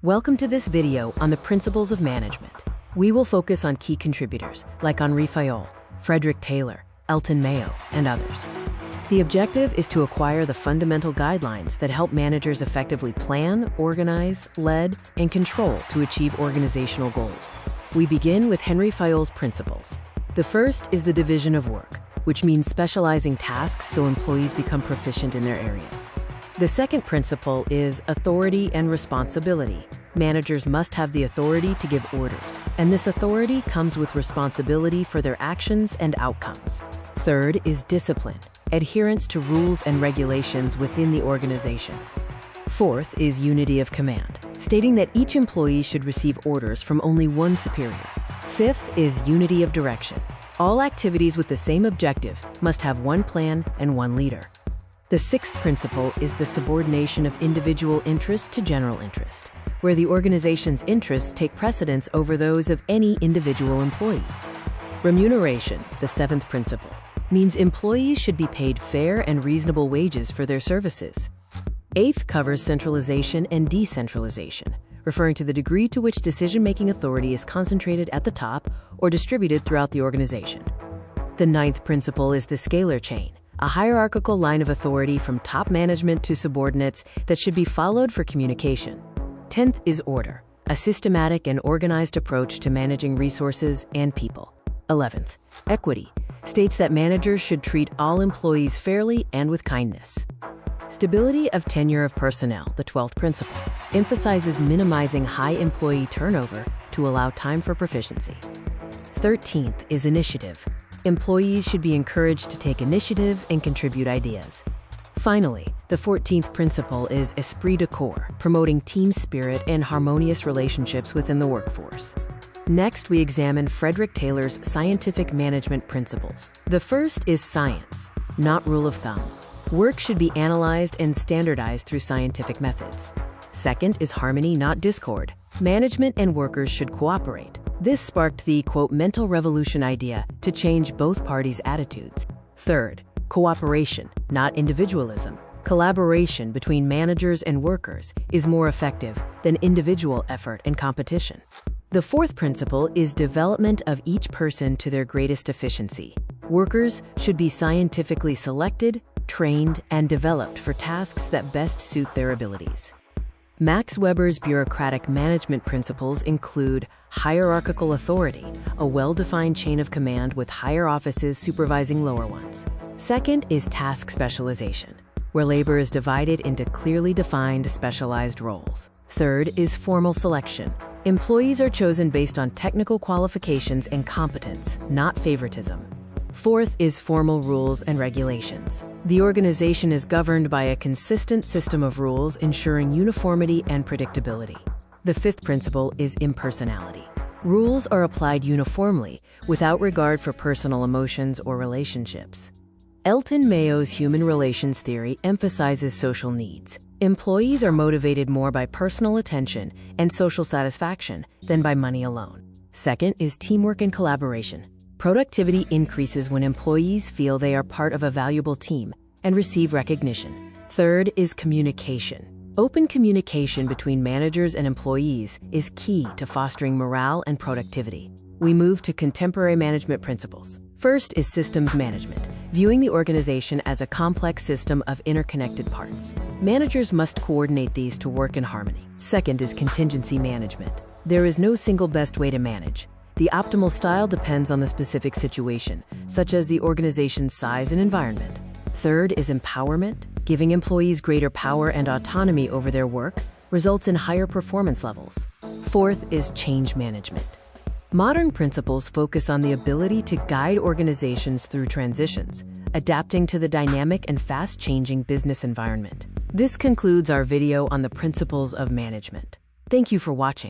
Welcome to this video on the principles of management. We will focus on key contributors like Henri Fayol, Frederick Taylor, Elton Mayo, and others. The objective is to acquire the fundamental guidelines that help managers effectively plan, organize, lead, and control to achieve organizational goals. We begin with Henri Fayol's principles. The first is the division of work, which means specializing tasks so employees become proficient in their areas. The second principle is authority and responsibility. Managers must have the authority to give orders, and this authority comes with responsibility for their actions and outcomes. Third is discipline, adherence to rules and regulations within the organization. Fourth is unity of command, stating that each employee should receive orders from only one superior. Fifth is unity of direction. All activities with the same objective must have one plan and one leader. The sixth principle is the subordination of individual interest to general interest, where the organization's interests take precedence over those of any individual employee. Remuneration, the seventh principle, means employees should be paid fair and reasonable wages for their services. Eighth covers centralization and decentralization, referring to the degree to which decision-making authority is concentrated at the top or distributed throughout the organization. The ninth principle is the scalar chain, a hierarchical line of authority from top management to subordinates that should be followed for communication. 10th is order, a systematic and organized approach to managing resources and people. 11th, equity, states that managers should treat all employees fairly and with kindness. Stability of tenure of personnel, the 12th principle, emphasizes minimizing high employee turnover to allow time for proficiency. 13th is initiative. Employees should be encouraged to take initiative and contribute ideas. Finally, the 14th principle is esprit de corps, promoting team spirit and harmonious relationships within the workforce. Next, we examine Frederick Taylor's scientific management principles. The first is science, not rule of thumb. Work should be analyzed and standardized through scientific methods. Second is harmony, not discord. Management and workers should cooperate. This sparked the, quote, mental revolution idea to change both parties' attitudes. Third, cooperation, not individualism. Collaboration between managers and workers is more effective than individual effort and competition. The fourth principle is development of each person to their greatest efficiency. Workers should be scientifically selected, trained, and developed for tasks that best suit their abilities. Max Weber's bureaucratic management principles include hierarchical authority, a well-defined chain of command with higher offices supervising lower ones. Second is task specialization, where labor is divided into clearly defined specialized roles. Third is formal selection. Employees are chosen based on technical qualifications and competence, not favoritism. Fourth is formal rules and regulations. The organization is governed by a consistent system of rules ensuring uniformity and predictability. The fifth principle is impersonality. Rules are applied uniformly without regard for personal emotions or relationships. Elton Mayo's human relations theory emphasizes social needs. Employees are motivated more by personal attention and social satisfaction than by money alone. Second is teamwork and collaboration. Productivity increases when employees feel they are part of a valuable team and receive recognition. Third is communication. Open communication between managers and employees is key to fostering morale and productivity. We move to contemporary management principles. First is systems management, viewing the organization as a complex system of interconnected parts. Managers must coordinate these to work in harmony. Second is contingency management. There is no single best way to manage. The optimal style depends on the specific situation, such as the organization's size and environment. Third is empowerment. Giving employees greater power and autonomy over their work results in higher performance levels. Fourth is change management. Modern principles focus on the ability to guide organizations through transitions, adapting to the dynamic and fast-changing business environment. This concludes our video on the principles of management. Thank you for watching.